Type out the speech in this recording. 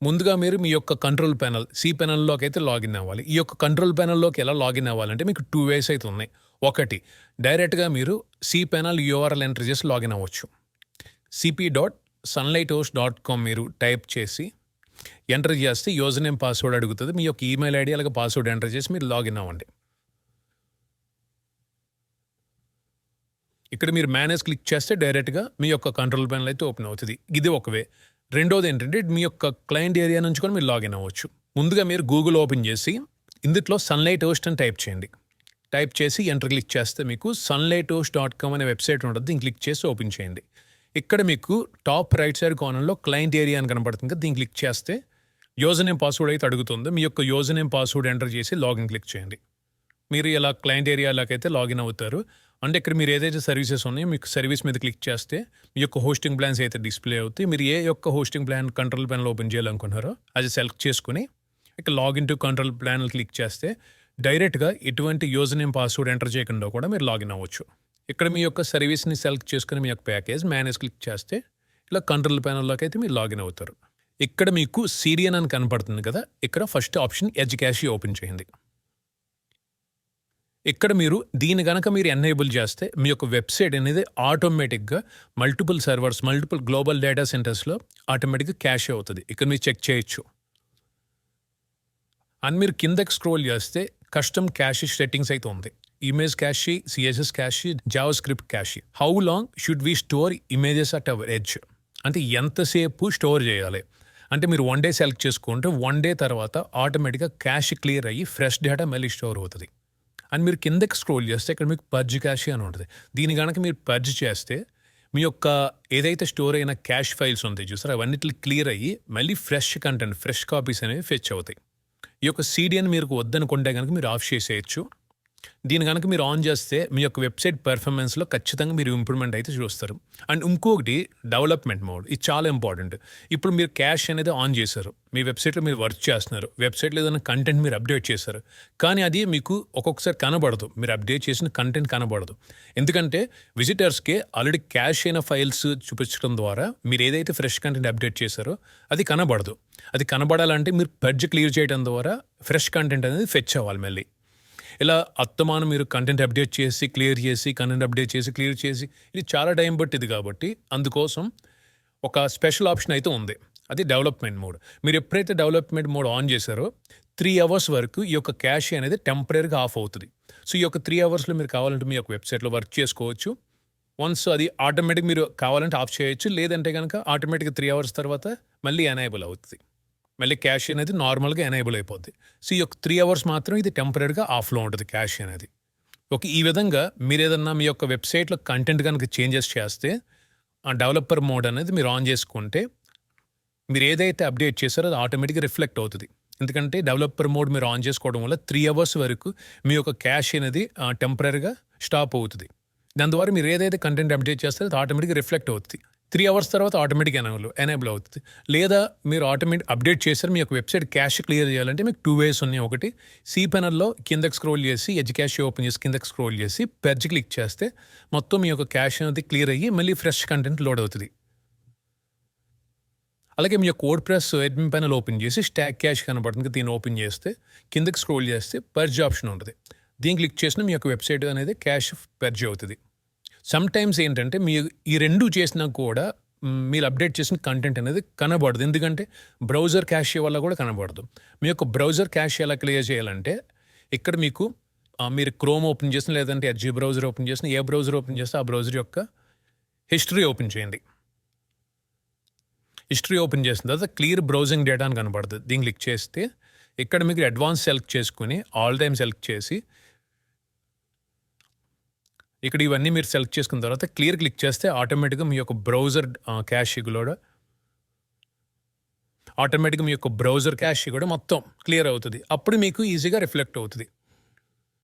ముందుగా మీరు మీ యొక్క కంట్రోల్ ప్యానెల్ సి ప్యానెల్లోకి అయితే లాగిన్ అవ్వాలి. ఈ యొక్క కంట్రోల్ ప్యానెల్లోకి ఎలా లాగిన్ అవ్వాలంటే మీకు 2 వేస్ అయితే ఉన్నాయి. ఒకటి డైరెక్ట్‌గా మీరు సి ప్యానెల్ యూఆర్ఎల్ ఎంటర్ చేసి లాగిన్ అవ్వచ్చు. cp.sunlighthost.com మీరు టైప్ చేసి ఎంటర్ చేస్తే యూజర్ నేమ్ పాస్వర్డ్ అడుగుతుంది. మీ యొక్క ఈమెయిల్ ఐడి అలాగే పాస్వర్డ్ ఎంటర్ చేసి మీరు లాగిన్ అవ్వండి. ఇక్కడ మీరు మేనేజ్ క్లిక్ చేస్తే డైరెక్ట్‌గా మీ యొక్క కంట్రోల్ ప్యానెల్ అయితే ఓపెన్ అవుతుంది. ఇది ఒక వే. రెండోది ఏంటంటే మీ యొక్క క్లయింట్ ఏరియా నుంచి కూడా మీరు లాగిన్ అవ్వచ్చు. ముందుగా మీరు గూగుల్ ఓపెన్ చేసి ఇందులో సన్లైట్ హోస్ట్ అని టైప్ చేయండి. టైప్ చేసి ఎంటర్ క్లిక్ చేస్తే మీకు sunlighthost.com అనే వెబ్సైట్ ఉంటుంది. దీన్ని క్లిక్ చేసి ఓపెన్ చేయండి. ఇక్కడ మీకు టాప్ రైట్ సైడ్ కార్నర్లో క్లయింట్ ఏరియా అని కనబడుతుంది కదా, దీన్ని క్లిక్ చేస్తే యూజర్ నేమ్ పాస్వర్డ్ అయితే అడుగుతుంది. మీ యొక్క యూజర్ నేమ్ పాస్వర్డ్ ఎంటర్ చేసి లాగిన్ క్లిక్ చేయండి. మీరు ఇలా క్లయింట్ ఏరియాలోకి అయితే లాగిన్ అవుతారు. అంటే ఇక్కడ మీరు ఏదైతే సర్వీసెస్ ఉన్నాయో మీకు సర్వీస్ మీద క్లిక్ చేస్తే మీ యొక్క హోస్టింగ్ ప్లాన్స్ అయితే డిస్ప్లే అవుతాయి. మీరు ఏ యొక్క hosting plan control panel open చేయాలనుకుంటున్నారో అది సెలెక్ట్ చేసుకుని ఇక్కడ login to control panel click చేస్తే డైరెక్ట్గా ఎటువంటి యూజర్ నేమ్ పాస్వర్డ్ ఎంటర్ చేయకుండా కూడా మీరు లాగిన్ అవ్వచ్చు. ఇక్కడ మీ యొక్క సర్వీస్ని సెలెక్ట్ చేసుకుని మీ యొక్క ప్యాకేజ్ మేనేజ్ క్లిక్ చేస్తే ఇలా కంట్రోల్ ప్యానెల్లోకి అయితే మీరు లాగిన్ అవుతారు. ఇక్కడ మీకు సిరియన్ అని కనపడుతుంది కదా, ఇక్కడ first option edge cash open చేయండి. ఇక్కడ మీరు దీని కనుక మీరు ఎనేబుల్ చేస్తే మీ యొక్క వెబ్సైట్ అనేది ఆటోమేటిక్గా multiple servers multiple global data సెంటర్స్లో ఆటోమేటిక్గా క్యాష్ అవుతుంది. ఇక్కడ మీరు చెక్ చేయొచ్చు. అండ్ మీరు కిందకి స్క్రోల్ చేస్తే కస్టమ్ క్యాష్ సెట్టింగ్స్ అయితే ఉంది. Image cache, CSS cache, JavaScript cache. How long should we store images at our edge, అంటే ఎంతసేపు స్టోర్ చేయాలి అంటే మీరు 1 డే సెలెక్ట్ చేసుకుంటే 1 డే తర్వాత ఆటోమేటిక్గా క్యాష్ క్లియర్ అయ్యి ఫ్రెష్ డేటా మళ్ళీ స్టోర్ అవుతుంది. అండ్ మీరు కిందకి స్క్రోల్ చేస్తే ఇక్కడ మీకు పర్జ్ క్యాష్ అని ఉంటుంది. దీని కనుక మీరు పర్జ్ చేస్తే మీ యొక్క ఏదైతే స్టోర్ అయిన క్యాష్ ఫైల్స్ ఉంటాయి చూసారా, అవన్నిటిని క్లియర్ అయ్యి మళ్ళీ ఫ్రెష్ కంటెంట్ ఫ్రెష్ కాపీస్ అనేవి ఫెచ్ అవుతాయి. ఈ యొక్క సిడిఎన్ మీరు వద్దనుకుంటే కనుక మీరు ఆఫ్ చేసేయచ్చు. దీని కనుక మీరు ఆన్ చేస్తే మీ యొక్క వెబ్సైట్ పెర్ఫార్మెన్స్లో ఖచ్చితంగా మీరు ఇంప్రూవ్మెంట్ అయితే చూస్తారు. అండ్ ఇంకొకటి డెవలప్మెంట్ మోడ్, ఇది చాలా ఇంపార్టెంట్. ఇప్పుడు మీరు క్యాష్ అనేది ఆన్ చేశారు, మీ వెబ్సైట్లో మీరు వర్క్ చేస్తున్నారు, వెబ్సైట్లో ఏదైనా కంటెంట్ మీరు అప్డేట్ చేశారు, కానీ అది మీకు ఒక్కొక్కసారి కనబడదు. మీరు అప్డేట్ చేసిన కంటెంట్ కనబడదు. ఎందుకంటే విజిటర్స్కి ఆల్రెడీ క్యాష్ అయిన ఫైల్స్ చూపించడం ద్వారా మీరు ఏదైతే ఫ్రెష్ కంటెంట్ అప్డేట్ చేశారో అది కనబడదు. అది కనబడాలంటే మీరు పర్జ్ క్లియర్ చేయడం ద్వారా ఫ్రెష్ కంటెంట్ అనేది ఫెచ్ అవ్వాలి. మళ్ళీ ఇలా అత్తమానం మీరు కంటెంట్ అప్డేట్ చేసి క్లియర్ చేసి కంటెంట్ అప్డేట్ చేసి క్లియర్ చేసి ఇది చాలా టైం పట్టింది. కాబట్టి అందుకోసం ఒక స్పెషల్ ఆప్షన్ అయితే ఉంది, అది డెవలప్మెంట్ మోడ్. మీరు ఎప్పుడైతే డెవలప్మెంట్ మోడ్ ఆన్ చేశారో 3 అవర్స్ వరకు ఈ యొక్క క్యాష్ అనేది టెంపరీగా ఆఫ్ అవుతుంది. సో ఈ యొక్క 3 అవర్స్లో మీరు కావాలంటే మీ యొక్క వెబ్సైట్లో వర్క్ చేసుకోవచ్చు. వన్స్ అది ఆటోమేటిక్ మీరు కావాలంటే ఆఫ్ చేయొచ్చు, లేదంటే కనుక ఆటోమేటిక్గా 3 అవర్స్ తర్వాత మళ్ళీ ఎనేబుల్ అవుతుంది. మళ్ళీ క్యాష్ అనేది నార్మల్గా ఎనేబుల్ అయిపోద్ది. సో ఈ యొక్క 3 అవర్స్ మాత్రం ఇది టెంపరీగా ఆఫ్లో ఉంటుంది క్యాష్ అనేది. ఓకే, ఈ విధంగా మీరు ఏదన్నా మీ యొక్క వెబ్సైట్లో కంటెంట్ కనుక చేంజెస్ చేస్తే ఆ డెవలపర్ మోడ్ అనేది మీరు ఆన్ చేసుకుంటే మీరు ఏదైతే అప్డేట్ చేశారో అది ఆటోమేటిక్గా రిఫ్లెక్ట్ అవుతుంది. ఎందుకంటే డెవలపర్ మోడ్ మీరు ఆన్ చేసుకోవడం వల్ల 3 అవర్స్ వరకు మీ యొక్క క్యాష్ అనేది టెంపరీగా స్టాప్ అవుతుంది. దాని ద్వారా మీరు ఏదైతే కంటెంట్ అప్డేట్ చేస్తారో అది ఆటోమేటిక్గా రిఫ్లెక్ట్ అవుతుంది. 3 అవర్స్ తర్వాత ఆటోమేటిక్ ఎనేబుల్ అవుతుంది. లేదా మీరు ఆటోమేటిక్ అప్డేట్ చేశారు, మీ యొక్క వెబ్సైట్ క్యాష్ క్లియర్ చేయాలంటే మీకు 2 వేస్ ఉన్నాయి. ఒకటి సి ప్యానెల్లో కిందకి స్క్రోల్ చేసి ఎడ్జ్ క్యాష్ ఓపెన్ చేసి కిందకి స్క్రోల్ చేసి పర్జ్ క్లిక్ చేస్తే మొత్తం మీ యొక్క క్యాష్ అనేది క్లియర్ అయ్యి మళ్ళీ ఫ్రెష్ కంటెంట్ లోడ్ అవుతుంది. అలాగే మీ యొక్క word press admin panel open చేసి స్టాక్ క్యాష్ కనబడుతుంది, దీన్ని ఓపెన్ చేస్తే కిందకి స్క్రోల్ చేస్తే పర్జ్ ఆప్షన్ ఉంటుంది. దీన్ని క్లిక్ చేసిన మీ యొక్క వెబ్సైట్ అనేది క్యాష్ పర్జ్ అవుతుంది. సమ్ టైమ్స్ ఏంటంటే మీరు ఈ రెండు చేసినా కూడా మీరు అప్డేట్ చేసిన కంటెంట్ అనేది కనబడదు. ఎందుకంటే బ్రౌజర్ క్యాష్ వల్ల కూడా కనబడదు. మీ యొక్క బ్రౌజర్ క్యాష్ ఎలా క్లియర్ చేయాలంటే ఇక్కడ మీకు మీరు క్రోమ్ ఓపెన్ చేసిన లేదంటే ఎడ్జ్ బ్రౌజర్ ఓపెన్ చేసిన ఏ బ్రౌజర్ ఓపెన్ చేస్తే ఆ బ్రౌజర్ యొక్క హిస్టరీ ఓపెన్ చేయండి. హిస్టరీ ఓపెన్ చేసిన తర్వాత క్లియర్ బ్రౌజింగ్ డేటా అని కనబడుతుంది. దీన్ని క్లిక్ చేస్తే ఇక్కడ మీకు అడ్వాన్స్ సెలెక్ట్ చేసుకుని ఆల్ టైమ్ సెలెక్ట్ చేసి ఇక్కడ ఇవన్నీ మీరు సెలెక్ట్ చేసుకున్న తర్వాత క్లియర్ క్లిక్ చేస్తే ఆటోమేటిక్గా మీ యొక్క బ్రౌజర్ క్యాష్ కూడా ఆటోమేటిక్గా మీ యొక్క బ్రౌజర్ క్యాష్ కూడా మొత్తం క్లియర్ అవుతుంది. అప్పుడు మీకు ఈజీగా రిఫ్లెక్ట్ అవుతుంది.